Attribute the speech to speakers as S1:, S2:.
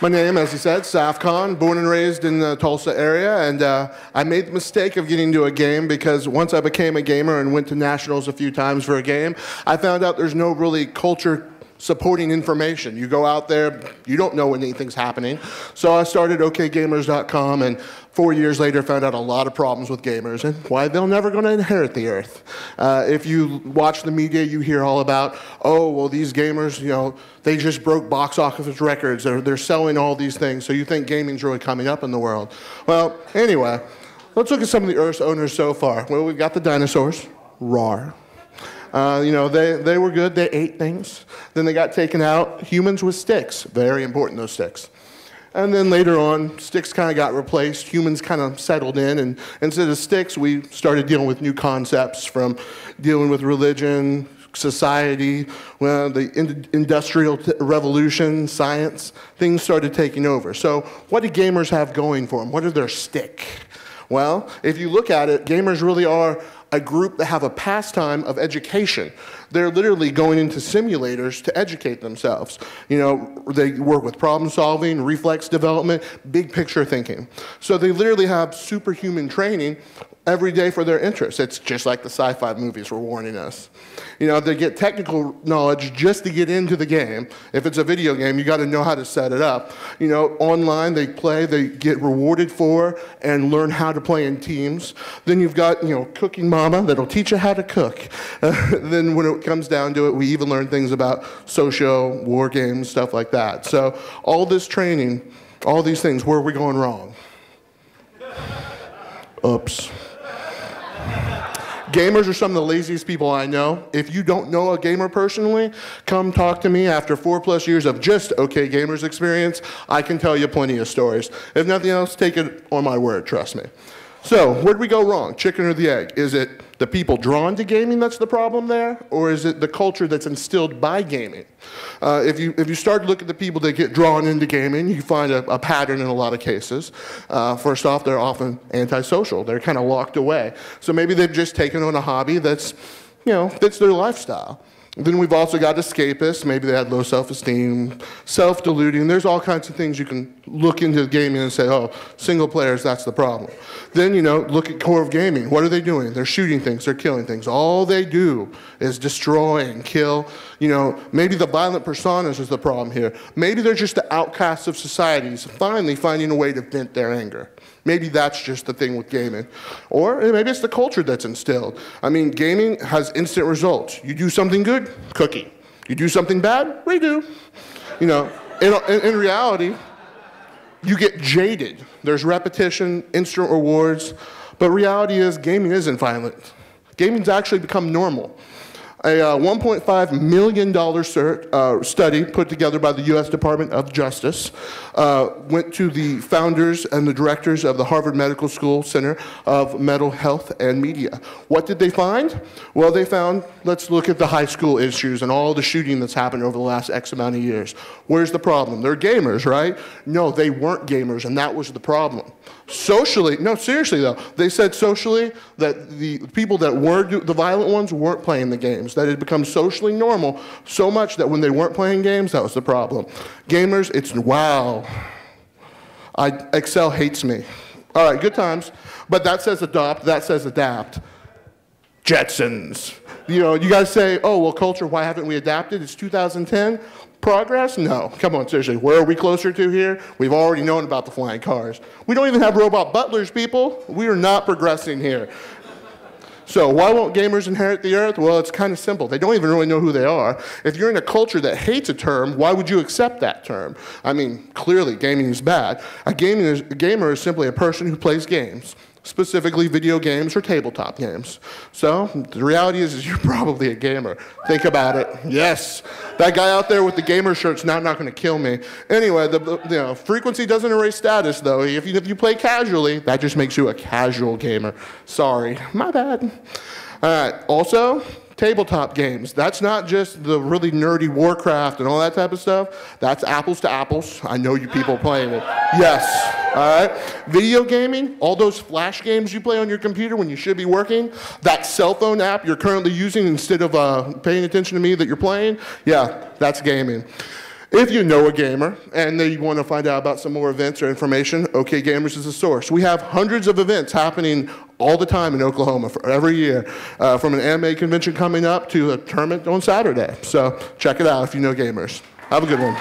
S1: My name, as he said, Saif Khan, born and raised in the Tulsa area, and I made the mistake of getting into a game because once I became a gamer and went to nationals a few times for a game, I found out there's no really culture supporting information. You go out there, you don't know when anything's happening. So I started okgamers.com, and 4 years later found out a lot of problems with gamers and why they're never going to inherit the earth. If you watch the media, you hear all about, oh, well, these gamers, you know, they just broke box office records, they're selling all these things, so you think gaming's really coming up in the world. Well, anyway, let's look at some of the Earth's owners so far. Well, we've got the dinosaurs, rawr. You know, they were good, they ate things. Then they got taken out. Humans with sticks, very important, those sticks. And then later on, sticks kind of got replaced. Humans kind of settled in, and instead of sticks, we started dealing with new concepts from dealing with religion, society, well, the industrial revolution, science. Things started taking over. So what do gamers have going for them? What is their stick? Well, if you look at it, gamers really are a group that have a pastime of education. They're literally going into simulators to educate themselves. You know, they work with problem solving, reflex development, big picture thinking. So they literally have superhuman training every day for their interests. It's just like the sci-fi movies were warning us. You know, they get technical knowledge just to get into the game. If it's a video game, you got to know how to set it up. You know, online they play, they get rewarded for and learn how to play in teams. Then you've got, you know, Cooking Mama that'll teach you how to cook. Then when it comes down to it, we even learn things about socio, war games, stuff like that. So all this training, all these things, where are we going wrong? Oops. Gamers are some of the laziest people I know. If you don't know a gamer personally, come talk to me after 4+ years of just OK Gamers experience. I can tell you plenty of stories. If nothing else, take it on my word, trust me. So where'd we go wrong? Chicken or the egg? Is it the people drawn to gaming that's the problem there? Or is it the culture that's instilled by gaming? If you start to look at the people that get drawn into gaming, you find a pattern in a lot of cases. First off, they're often antisocial. They're kind of locked away. So maybe they've just taken on a hobby that's, you know, fits their lifestyle. Then we've also got escapists. Maybe they had low self-esteem, self-deluding. There's all kinds of things you can look into gaming and say, oh, single players, that's the problem. Then, you know, look at core of gaming. What are they doing? They're shooting things. They're killing things. All they do is destroy and kill. You know, maybe the violent personas is the problem here. Maybe they're just the outcasts of society, finally finding a way to vent their anger. Maybe that's just the thing with gaming. Or maybe it's the culture that's instilled. I mean, gaming has instant results. You do something good, cookie. You do something bad, redo. You know, in reality, you get jaded. There's repetition, instant rewards, but reality is gaming isn't violent. Gaming's actually become normal. A $1.5 million study put together by the US Department of Justice went to the founders and the directors of the Harvard Medical School Center of Mental Health and Media. What did they find? Well, they found, let's look at the high school issues and all the shooting that's happened over the last X amount of years. Where's the problem? They're gamers, right? No, they weren't gamers, and that was the problem. Socially, no, seriously though, they said socially that the people that were the violent ones weren't playing the games. That it had become socially normal so much that when they weren't playing games, that was the problem. Gamers, it's wow. Excel hates me. All right, good times. But that says adopt, that says adapt. Jetsons. You know, you guys say, oh, well, culture, why haven't we adapted? It's 2010. Progress? No. Come on, seriously. Where are we closer to here? We've already known about the flying cars. We don't even have robot butlers, people. We are not progressing here. So why won't gamers inherit the earth? Well, it's kind of simple. They don't even really know who they are. If you're in a culture that hates a term, why would you accept that term? I mean, clearly gaming is bad. A gamer is simply a person who plays games, specifically video games or tabletop games. So the reality is you're probably a gamer. Think about it. Yes, that guy out there with the gamer shirt's not going to kill me. Anyway, frequency doesn't erase status, though. If you play casually, that just makes you a casual gamer. Sorry, my bad. All right, also, tabletop games. That's not just the really nerdy Warcraft and all that type of stuff. That's apples to apples. I know you people playing it. Yes, all right. Video gaming, all those flash games you play on your computer when you should be working, that cell phone app you're currently using instead of paying attention to me that you're playing, yeah, that's gaming. If you know a gamer and they want to find out about some more events or information, OK Gamers is the source. We have hundreds of events happening all the time in Oklahoma for every year, from an anime convention coming up to a tournament on Saturday. So check it out if you know gamers. Have a good one.